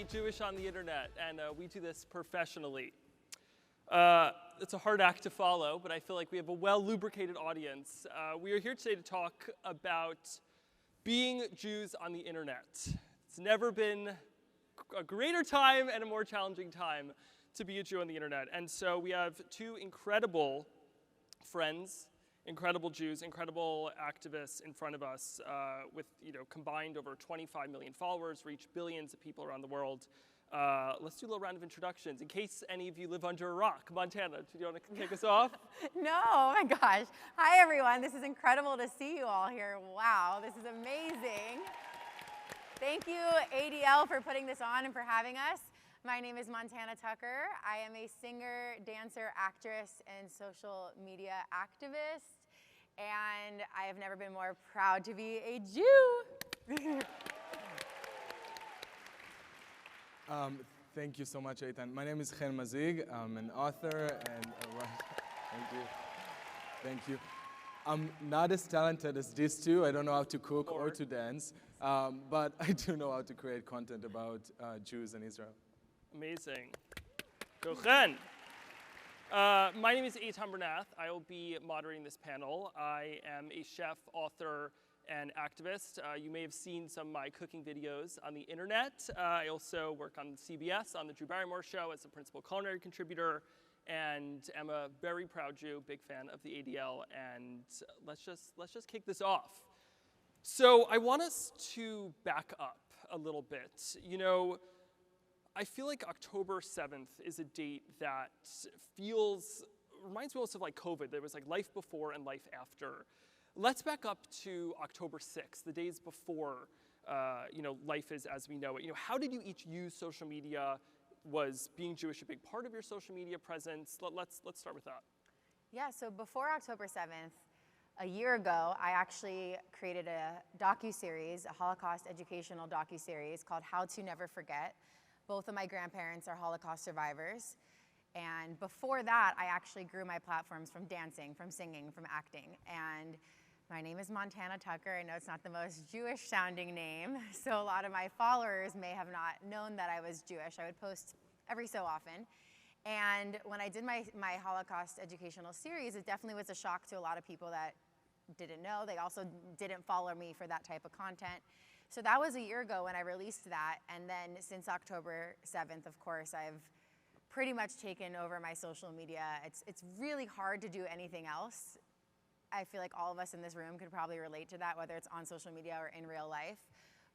Jewish on the internet, and we do this professionally. It's a hard act to follow, but I feel like we have a well-lubricated audience. We are here today to talk about being Jews on the internet. It's never been a greater time and a more challenging time to be a Jew on the internet. And so we have two incredible friends, incredible Jews, incredible activists in front of us with combined over 25 million followers, reach billions of people around the world. Let's do a little round of introductions. In case any of you live under a rock, Montana, do you want to kick us off? No, oh my gosh. Hi everyone, this is incredible to see you all here. Wow, this is amazing. Thank you ADL for putting this on and for having us. My name is Montana Tucker. I am a singer, dancer, actress, and social media activist. And I have never been more proud to be a Jew. Thank you so much, Eitan. My name is Chen Mazig. I'm an author and thank you. Thank you. I'm not as talented as these two. I don't know how to cook or to dance, but I do know how to create content about Jews in Israel. Amazing. Go Chen. My name is Eitan Bernath. I will be moderating this panel. I am a chef, author, and activist. You may have seen some of my cooking videos on the internet. I also work on CBS on the Drew Barrymore Show as a principal culinary contributor, and am a very proud Jew, big fan of the ADL, and let's just kick this off. So I want us to back up a little bit. I feel like October 7th is a date that reminds me almost of like COVID. There was like life before and life after. Let's back up to October 6th, the days before, life is as we know it. How did you each use social media? Was being Jewish a big part of your social media presence? Let's start with that. Yeah, so before October 7th, a year ago, I actually created a docuseries, a Holocaust educational docuseries called How to Never Forget. Both of my grandparents are Holocaust survivors. And before that, I actually grew my platforms from dancing, from singing, from acting. And my name is Montana Tucker. I know it's not the most Jewish sounding name, so a lot of my followers may have not known that I was Jewish. I would post every so often. And when I did my Holocaust educational series, it definitely was a shock to a lot of people that didn't know. They also didn't follow me for that type of content. So that was a year ago when I released that. And then since October 7th, of course, I've pretty much taken over my social media. It's really hard to do anything else. I feel like all of us in this room could probably relate to that, whether it's on social media or in real life.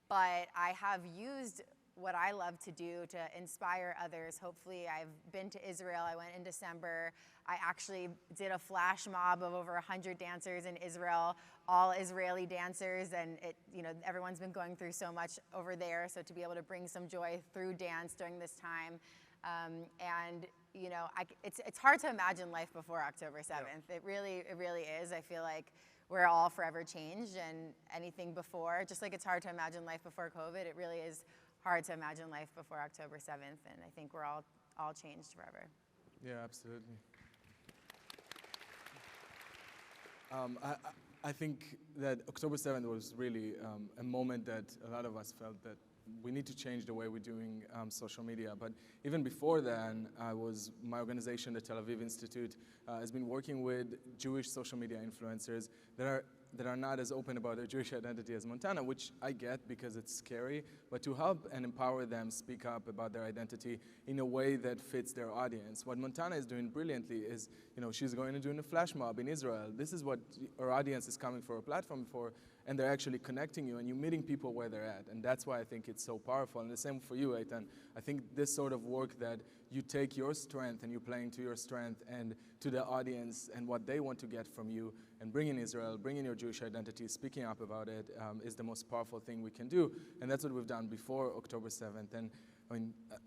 But I have used what I love to do to inspire others. Hopefully, I've been to Israel. I went in December. I actually did a flash mob of over 100 dancers in Israel, all Israeli dancers, and everyone's been going through so much over there. So to be able to bring some joy through dance during this time, it's hard to imagine life before October 7th. Yeah. It really is. I feel like we're all forever changed, and anything before, just like it's hard to imagine life before COVID, it really is hard to imagine life before October 7th, and I think we're all changed forever. Yeah, absolutely. I think that October 7th was really a moment that a lot of us felt that we need to change the way we're doing social media. But even before then, my organization, the Tel Aviv Institute, has been working with Jewish social media influencers that are not as open about their Jewish identity as Montana, which I get because it's scary, but to help and empower them speak up about their identity in a way that fits their audience. What Montana is doing brilliantly is, she's going to do a flash mob in Israel. This is what our audience is coming for a platform for, and they're actually connecting you, and you're meeting people where they're at. And that's why I think it's so powerful. And the same for you, Eitan. I think this sort of work that you take your strength and you play into your strength and to the audience and what they want to get from you, and bring in Israel, bring in your Jewish identity, speaking up about it is the most powerful thing we can do. And that's what we've done before October 7th. And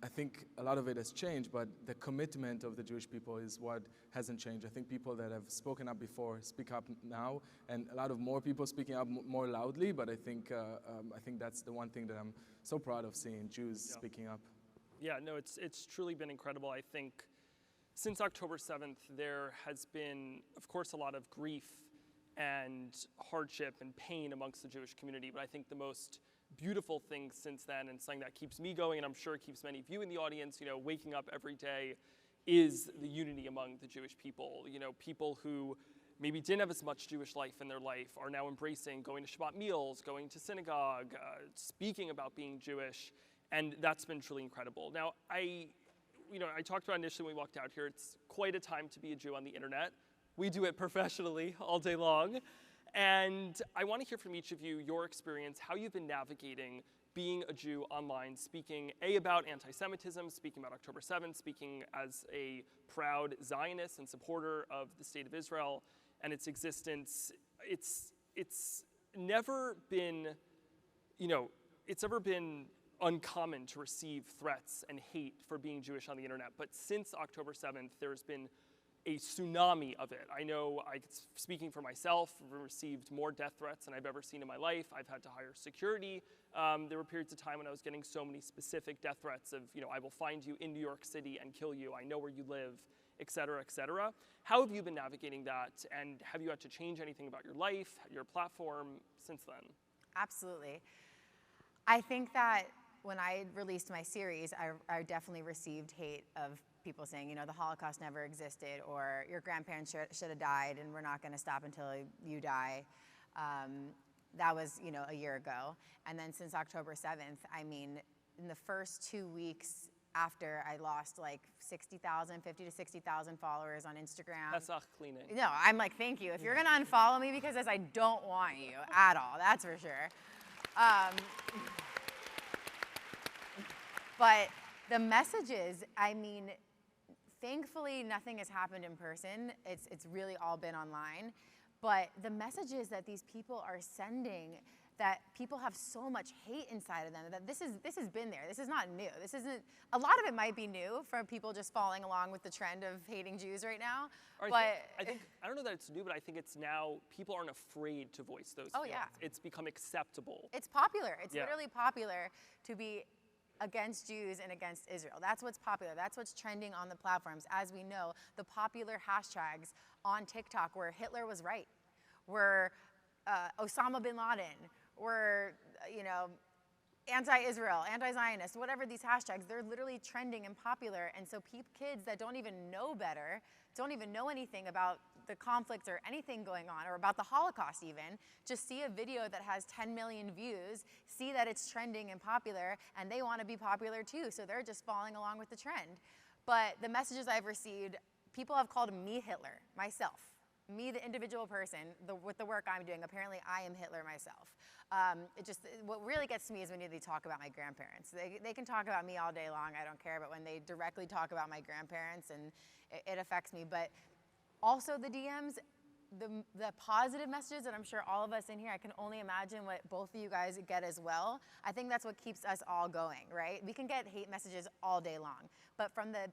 I think a lot of it has changed, but the commitment of the Jewish people is what hasn't changed. I think people that have spoken up before speak up now, and a lot of more people speaking up more loudly, but I think that's the one thing that I'm so proud of seeing, Jews speaking up. Yeah, no, it's truly been incredible. I think since October 7th, there has been, of course, a lot of grief and hardship and pain amongst the Jewish community, but I think the most beautiful things since then, and something that keeps me going, and I'm sure it keeps many of you in the audience, waking up every day, is the unity among the Jewish people. People who maybe didn't have as much Jewish life in their life are now embracing going to Shabbat meals, going to synagogue, speaking about being Jewish, and that's been truly incredible. Now, I talked about initially when we walked out here, it's quite a time to be a Jew on the internet. We do it professionally all day long. And I want to hear from each of you your experience, how you've been navigating being a Jew online, speaking about anti-Semitism, speaking about October 7th, speaking as a proud Zionist and supporter of the state of Israel and its existence. It's never been, it's never been uncommon to receive threats and hate for being Jewish on the internet. But since October 7th, there's been a tsunami of it. I know, speaking for myself, received more death threats than I've ever seen in my life. I've had to hire security. There were periods of time when I was getting so many specific death threats of, I will find you in New York City and kill you. I know where you live, et cetera, et cetera. How have you been navigating that? And have you had to change anything about your life, your platform since then? Absolutely. I think that when I released my series, I definitely received hate of people saying, the Holocaust never existed, or your grandparents should have died, and we're not going to stop until you die. That was, a year ago. And then since October 7th, in the first 2 weeks after, I lost like 50 to 60,000 followers on Instagram. That's not cleaning. No, I'm like, thank you. If you're going to unfollow me because I don't want you at all, that's for sure. But the messages, thankfully, nothing has happened in person. It's really all been online. But the messages that these people are sending, that people have so much hate inside of them, that this has been there. This is not new. This isn't. A lot of it might be new for people just following along with the trend of hating Jews right now. I don't know that it's new, but I think it's now people aren't afraid to voice those feelings. Yeah. It's become acceptable. It's popular. It's literally popular to be against Jews and against Israel. That's what's popular. That's what's trending on the platforms. As we know, the popular hashtags on TikTok were Hitler was right, were Osama bin Laden, were, anti-Israel, anti-Zionist, whatever these hashtags, they're literally trending and popular. And so kids that don't even know better, don't even know anything about the conflict or anything going on, or about the Holocaust even, just see a video that has 10 million views, see that it's trending and popular, and they want to be popular too, so they're just following along with the trend. But the messages I've received, people have called me Hitler, myself. Me, the individual person, with the work I'm doing, apparently I am Hitler myself. What really gets to me is when they talk about my grandparents. They can talk about me all day long, I don't care, but when they directly talk about my grandparents, and it affects me. But also the DMs, the positive messages that I'm sure all of us in here, I can only imagine what both of you guys get as well. I think that's what keeps us all going, right? We can get hate messages all day long, but from the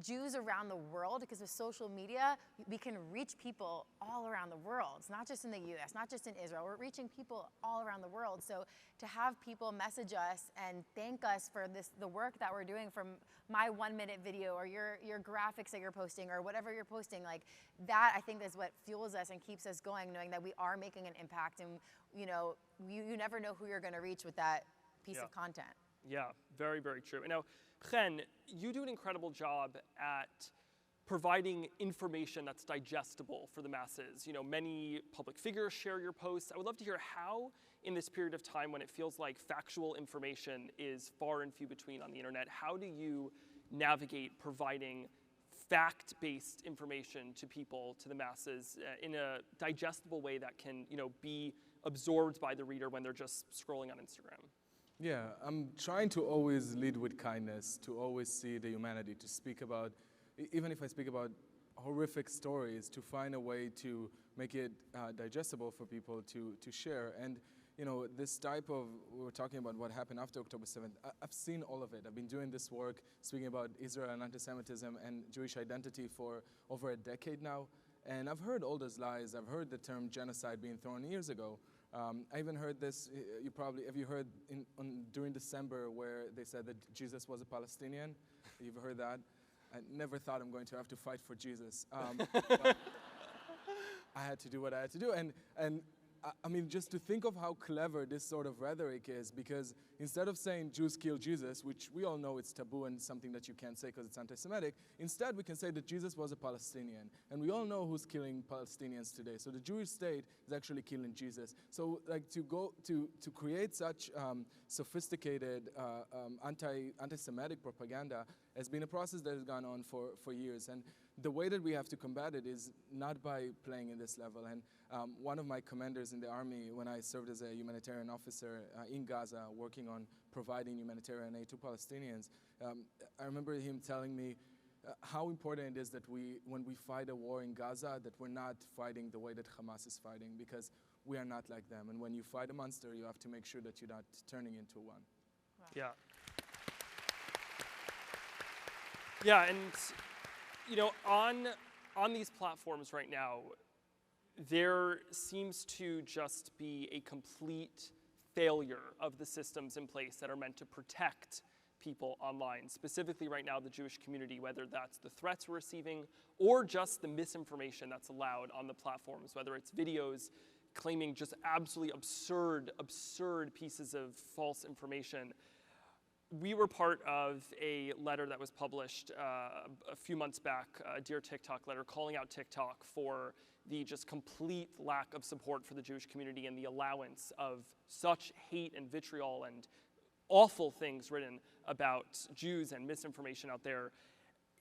Jews around the world, because with social media, we can reach people all around the world. It's not just in the US, not just in Israel. We're reaching people all around the world. So to have people message us and thank us for the work that we're doing, from my 1-minute video or your graphics that you're posting or whatever you're posting, like that I think is what fuels us and keeps us going, knowing that we are making an impact, and you never know who you're going to reach with that piece of content. Yeah, very, very true. And now, Chen, you do an incredible job at providing information that's digestible for the masses. Many public figures share your posts. I would love to hear how, in this period of time when it feels like factual information is far and few between on the internet, how do you navigate providing fact-based information to people, to the masses, in a digestible way that can, be absorbed by the reader when they're just scrolling on Instagram? Yeah, I'm trying to always lead with kindness, to always see the humanity, to speak about, even if I speak about horrific stories, to find a way to make it digestible for people to share. And this type of, we were talking about what happened after October 7th, I've seen all of it. I've been doing this work, speaking about Israel and anti-Semitism and Jewish identity for over a decade now. And I've heard all those lies. I've heard the term genocide being thrown years ago. I even heard this, have you heard during December where they said that Jesus was a Palestinian? You've heard that? I never thought I'm going to have to fight for Jesus. But I had to do what I had to do. And I mean, just to think of how clever this sort of rhetoric is, because instead of saying Jews kill Jesus, which we all know it's taboo and something that you can't say because it's anti-Semitic, instead we can say that Jesus was a Palestinian. And we all know who's killing Palestinians today. So the Jewish state is actually killing Jesus. So like to create such sophisticated anti-Semitic propaganda has been a process that has gone on for years. And the way that we have to combat it is not by playing in this level. And one of my commanders in the army, when I served as a humanitarian officer in Gaza, working on providing humanitarian aid to Palestinians, I remember him telling me how important it is that when we fight a war in Gaza, that we're not fighting the way that Hamas is fighting, because we are not like them. And when you fight a monster, you have to make sure that you're not turning into one. Wow. Yeah. Yeah, and you know, on these platforms right now, there seems to just be a complete failure of the systems in place that are meant to protect people online, specifically right now the Jewish community, whether that's the threats we're receiving or just the misinformation that's allowed on the platforms, whether it's videos claiming just absolutely absurd pieces of false information. We were part of a letter that was published a few months back, a Dear TikTok letter, calling out TikTok for the just complete lack of support for the Jewish community and the allowance of such hate and vitriol and awful things written about Jews and misinformation out there.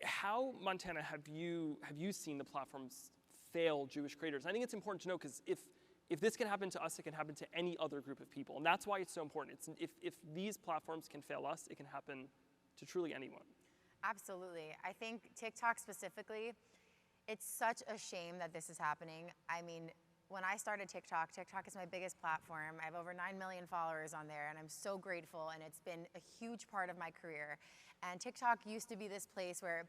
How, Montana, have you seen the platforms fail Jewish creators? I think it's important to know, because if this can happen to us, it can happen to any other group of people. And that's why it's so important. If these platforms can fail us, it can happen to truly anyone. Absolutely. I think TikTok specifically, it's such a shame that this is happening. I mean, when I started TikTok is my biggest platform. I have over 9 million followers on there, and I'm so grateful, and it's been a huge part of my career. And TikTok used to be this place where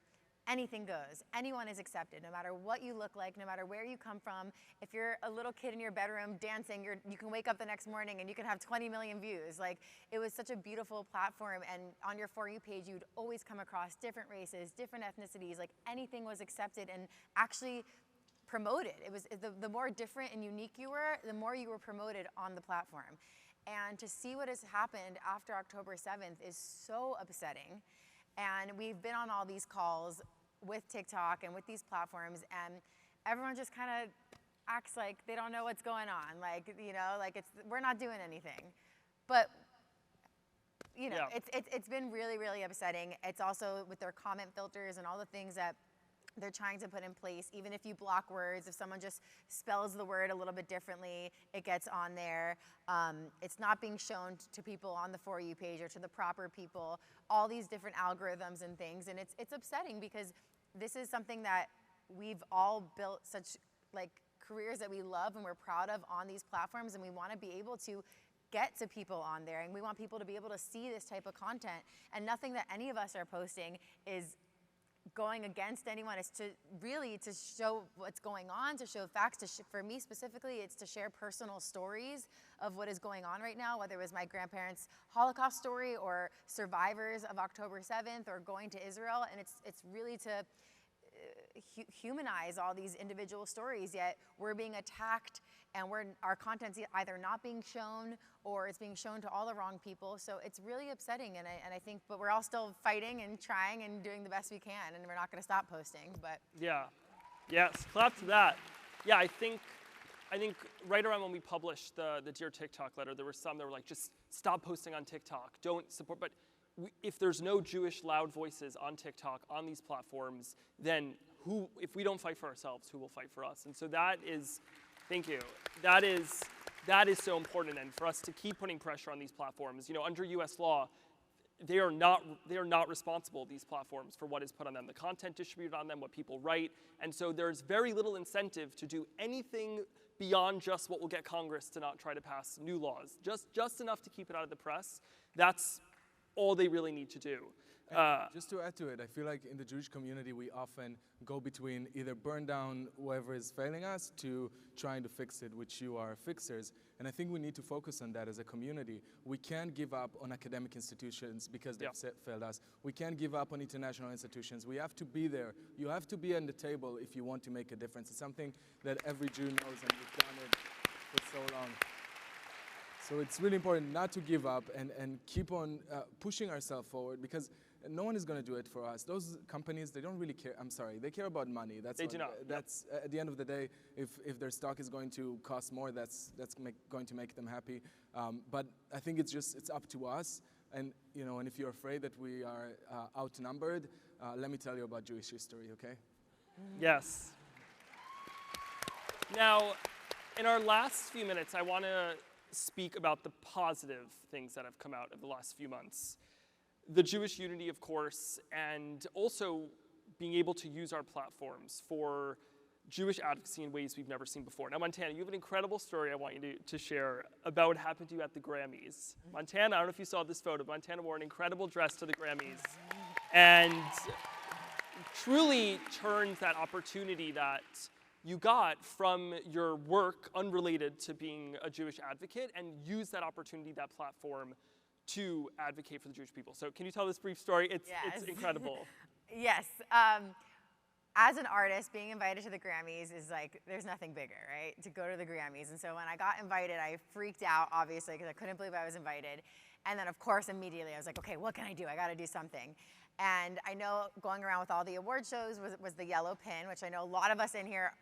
anything goes. Anyone is accepted, no matter what you look like, no matter where you come from. If you're a little kid in your bedroom dancing, you can wake up the next morning and you can have 20 million views. Like, it was such a beautiful platform, and on your For You page, you'd always come across different races, different ethnicities. Like, anything was accepted and actually promoted. It was the more different and unique you were, the more you were promoted on the platform. And to see what has happened after October 7th is so upsetting. And we've been on all these calls with TikTok and with these platforms, and everyone just kind of acts like they don't know what's going on. Like, you know, like we're not doing anything. But, you know, yeah. it's been really, really upsetting. It's also with their comment filters and all the things that they're trying to put in place. Even if you block words, if someone just spells the word a little bit differently, it gets on there. It's not being shown to people on the For You page or to the proper people, all these different algorithms and things. And it's upsetting, because this is something that we've all built such like careers that we love and we're proud of on these platforms, and we want to be able to get to people on there, and we want people to be able to see this type of content. And nothing that any of us are posting is going against anyone. Is to really to show what's going on, to show facts. For me specifically, it's to share personal stories of what is going on right now, whether it was my grandparents' Holocaust story or survivors of October 7th or going to Israel. And it's really to humanize all these individual stories, yet we're being attacked, and our content's either not being shown or it's being shown to all the wrong people. So it's really upsetting, and I think, but we're all still fighting and trying and doing the best we can, and we're not going to stop posting. But yeah, yes, clap to that. Yeah, I think right around when we published the Dear TikTok letter, there were some that were like, just stop posting on TikTok, don't support. But if there's no Jewish loud voices on TikTok, on these platforms, then if we don't fight for ourselves, who will fight for us? And so that is, thank you, that is so important. And for us to keep putting pressure on these platforms, you know, under US law, they are not responsible, these platforms, for what is put on them, the content distributed on them, what people write. And so there's very little incentive to do anything beyond just what will get Congress to not try to pass new laws, just enough to keep it out of the press. That's all they really need to do. Just to add to it, I feel like in the Jewish community, we often go between either burn down whoever is failing us to trying to fix it, which you are fixers. And I think we need to focus on that as a community. We can't give up on academic institutions because they've failed us. We can't give up on international institutions. We have to be there. You have to be on the table if you want to make a difference. It's something that every Jew knows, and we've done it for so long. So it's really important not to give up and keep on pushing ourselves forward, because no one is going to do it for us. Those companies, they don't really care. I'm sorry, they care about money. They do not. That's at the end of the day, if their stock is going to cost more, that's going to make them happy. But I think it's up to us. And and if you're afraid that we are outnumbered, let me tell you about Jewish history, okay? Yes. Now, in our last few minutes, I want to speak about the positive things that have come out of the last few months. The Jewish unity, of course, and also being able to use our platforms for Jewish advocacy in ways we've never seen before. Now, Montana, you have an incredible story I want you to share about what happened to you at the Grammys. Montana, I don't know if you saw this photo, but Montana wore an incredible dress to the Grammys and truly turned that opportunity that you got from your work unrelated to being a Jewish advocate and used that opportunity, that platform, to advocate for the Jewish people. So can you tell this brief story? It's incredible. Yes. As an artist, being invited to the Grammys is like, there's nothing bigger, right? To go to the Grammys. And so when I got invited, I freaked out, obviously, because I couldn't believe I was invited. And then, of course, immediately I was like, okay, what can I do? I got to do something. And I know going around with all the award shows was the yellow pin, which I know a lot of us in here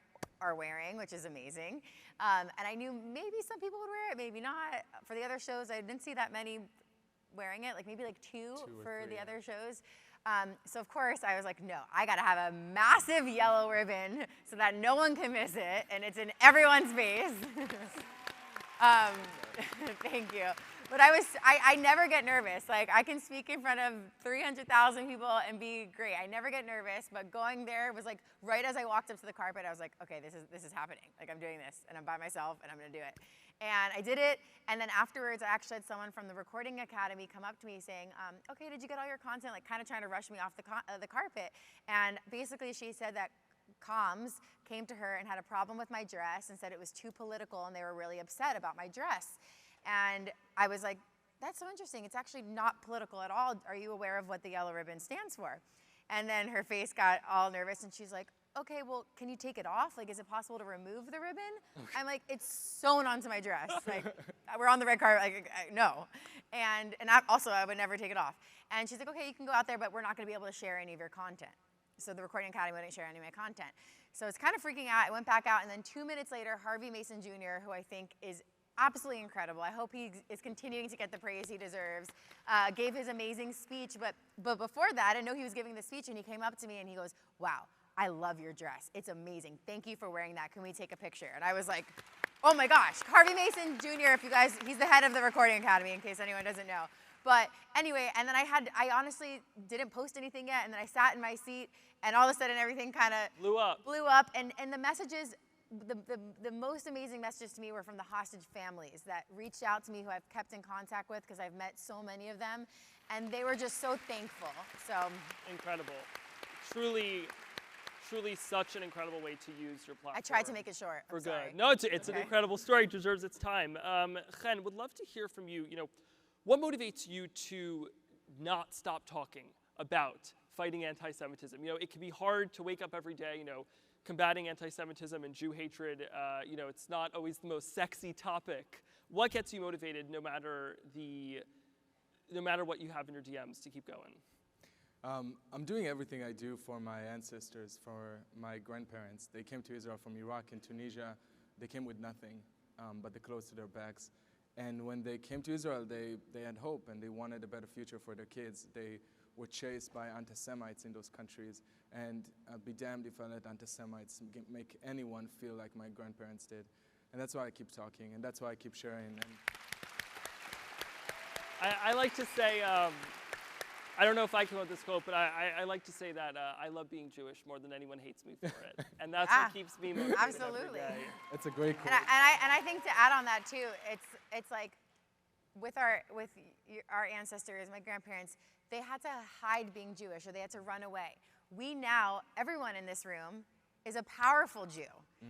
are wearing, which is amazing. And I knew maybe some people would wear it, maybe not. For the other shows, I didn't see that many wearing it, like maybe like two for the other shows. So of course I was like, no, I gotta have a massive yellow ribbon so that no one can miss it, and it's in everyone's face. Thank you. But I never get nervous. Like, I can speak in front of 300,000 people and be great. I never get nervous, but going there was like, right as I walked up to the carpet, I was like, okay, this is happening. Like, I'm doing this, and I'm by myself, and I'm gonna do it. And I did it, and then afterwards, I actually had someone from the Recording Academy come up to me saying, okay, did you get all your content? Like, kind of trying to rush me off the carpet. And basically, she said that comms came to her and had a problem with my dress and said it was too political, and they were really upset about my dress. And I was like, that's so interesting. It's actually not political at all. Are you aware of what the yellow ribbon stands for? And then her face got all nervous, and she's like, okay, well, can you take it off? Like, is it possible to remove the ribbon? Okay. I'm like, it's sewn onto my dress. Like, we're on the red carpet, like, no. And I would never take it off. And she's like, okay, you can go out there, but we're not gonna be able to share any of your content. So the Recording Academy wouldn't share any of my content. So it's kind of freaking out. I went back out, and then 2 minutes later, Harvey Mason Jr., who I think is absolutely incredible. I hope he is continuing to get the praise he deserves. Gave his amazing speech, but before that, I know he was giving the speech, and he came up to me and he goes, wow, I love your dress. It's amazing. Thank you for wearing that. Can we take a picture? And I was like, oh my gosh, Harvey Mason Jr., if you guys, he's the head of the Recording Academy, in case anyone doesn't know. But anyway, and then I honestly didn't post anything yet, and then I sat in my seat, and all of a sudden everything kind of blew up. And the messages, the most amazing messages to me were from the hostage families that reached out to me, who I've kept in contact with because I've met so many of them, and they were just so thankful. So incredible. Truly such an incredible way to use your platform. I tried to make it short. For good. No, it's an incredible story. It deserves its time. Chen, would love to hear from you. What motivates you to not stop talking about fighting anti-Semitism? It can be hard to wake up every day, combating anti-Semitism and Jew hatred. It's not always the most sexy topic. What gets you motivated, no matter what you have in your DMs, to keep going? I'm doing everything I do for my ancestors, for my grandparents. They came to Israel from Iraq and Tunisia. They came with nothing but the clothes to their backs. And when they came to Israel, they had hope, and they wanted a better future for their kids. They were chased by anti-Semites in those countries. And I'd be damned if I let anti-Semites make anyone feel like my grandparents did. And that's why I keep talking, and that's why I keep sharing. And I like to say, I don't know if I came up with this quote, but I like to say that I love being Jewish more than anyone hates me for it. And that's what keeps me motivated absolutely. every day. That's a great quote. And I think to add on that too, it's like with our ancestors, my grandparents, they had to hide being Jewish, or they had to run away. We now, everyone in this room, is a powerful Jew.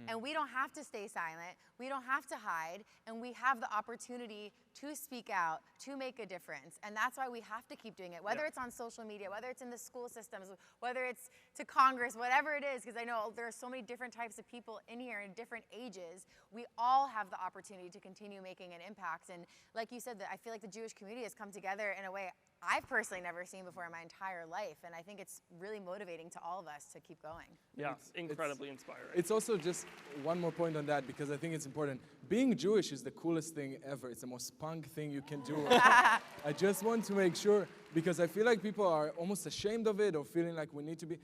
And we don't have to stay silent. We don't have to hide. And we have the opportunity to speak out, to make a difference. And that's why we have to keep doing it, whether it's on social media, whether it's in the school systems, whether it's to Congress, whatever it is, because I know there are so many different types of people in here in different ages. We all have the opportunity to continue making an impact. And like you said, I feel like the Jewish community has come together in a way I've personally never seen before in my entire life, and I think it's really motivating to all of us to keep going. Yeah, incredibly inspiring. It's also just one more point on that, because I think it's important. Being Jewish is the coolest thing ever. It's the most punk thing you can do. I just want to make sure, because I feel like people are almost ashamed of it or feeling like we need to be.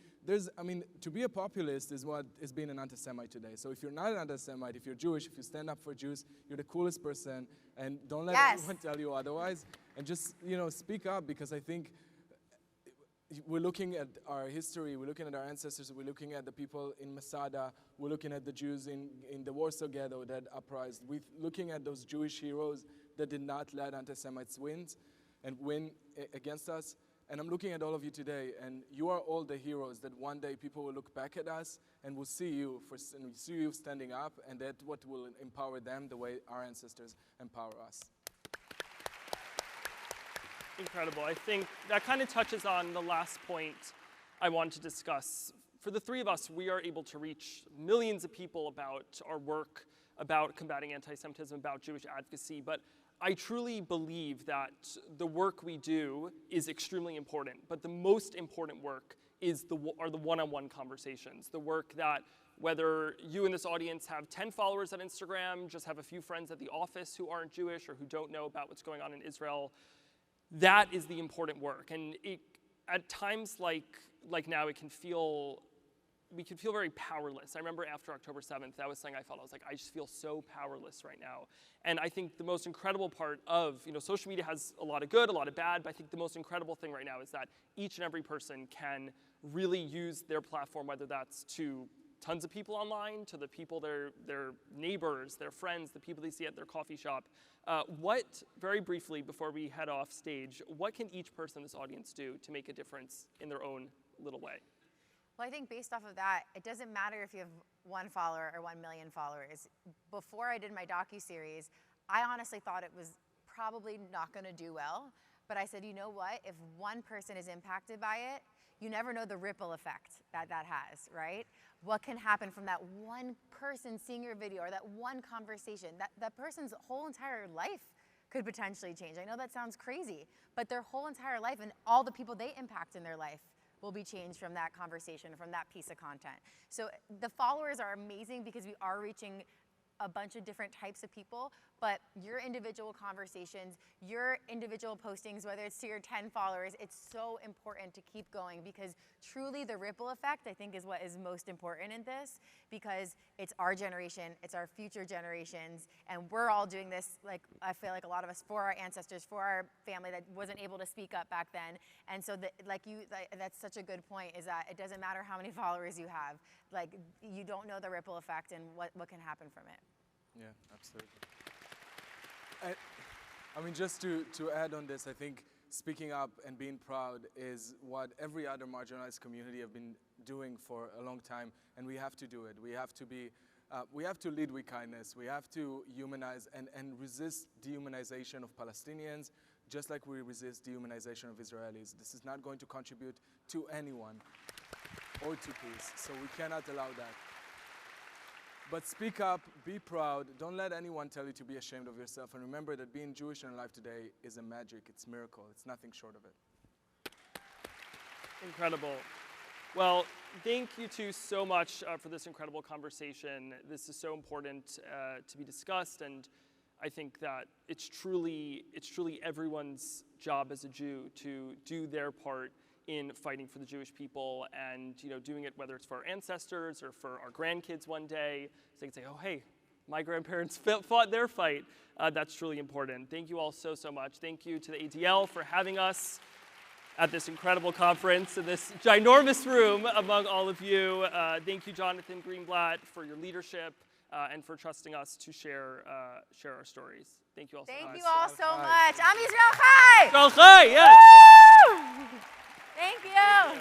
To be a populist is what is being an anti-Semite today. So if you're not an anti-Semite, if you're Jewish, if you stand up for Jews, you're the coolest person, and don't let anyone tell you otherwise. And just, speak up, because I think we're looking at our history, we're looking at our ancestors, we're looking at the people in Masada, we're looking at the Jews in the Warsaw Ghetto that uprised. We're looking at those Jewish heroes that did not let anti-Semites win against us. And I'm looking at all of you today, and you are all the heroes that one day people will look back at us and will see you standing up, and that's what will empower them the way our ancestors empower us. Incredible. I think that kind of touches on the last point I wanted to discuss. For the three of us, we are able to reach millions of people about our work, about combating anti-Semitism, about Jewish advocacy, but I truly believe that the work we do is extremely important, but the most important work are the one-on-one conversations, the work that whether you in this audience have 10 followers on Instagram, just have a few friends at the office who aren't Jewish or who don't know about what's going on in Israel, that is the important work. And at times like now, we can feel very powerless. I remember after October 7th, that was something I felt. I was like, I just feel so powerless right now. And I think the most incredible part of, social media has a lot of good, a lot of bad, but I think the most incredible thing right now is that each and every person can really use their platform, whether that's to tons of people online, to the people, their neighbors, their friends, the people they see at their coffee shop. Very briefly, before we head off stage, what can each person in this audience do to make a difference in their own little way? Well, I think based off of that, it doesn't matter if you have 1 follower or 1 million followers. Before I did my docuseries, I honestly thought it was probably not going to do well. But I said, you know what? If one person is impacted by it, you never know the ripple effect that has, right? What can happen from that one person seeing your video or that one conversation? That person's whole entire life could potentially change. I know that sounds crazy, but their whole entire life and all the people they impact in their life will be changed from that conversation, from that piece of content. So the followers are amazing because we are reaching a bunch of different types of people, but your individual conversations, your individual postings, whether it's to your 10 followers, it's so important to keep going, because truly the ripple effect, I think, is what is most important in this, because it's our generation, it's our future generations, and we're all doing this, like, I feel like a lot of us, for our ancestors, for our family that wasn't able to speak up back then. And so that's such a good point, is that it doesn't matter how many followers you have, like, you don't know the ripple effect and what can happen from it. Yeah, absolutely. I mean, just to add on this, I think speaking up and being proud is what every other marginalized community have been doing for a long time, and we have to do it. We have to lead with kindness. We have to humanize and resist dehumanization of Palestinians, just like we resist dehumanization of Israelis. This is not going to contribute to anyone or to peace, so we cannot allow that. But speak up, be proud, don't let anyone tell you to be ashamed of yourself, and remember that being Jewish and alive today is a magic, it's a miracle, it's nothing short of it. Incredible. Well, thank you two so much for this incredible conversation. This is so important to be discussed, and I think that it's truly everyone's job as a Jew to do their part in fighting for the Jewish people, and doing it whether it's for our ancestors or for our grandkids one day, so they can say, oh, hey, my grandparents fought their fight. That's truly important. Thank you all so much. Thank you to the ADL for having us at this incredible conference in this ginormous room among all of you. Thank you, Jonathan Greenblatt, for your leadership and for trusting us to share our stories. Thank you all so much. Thank you all so much. Am Yisrael Chai! Yisrael Chai, yes! Thank you.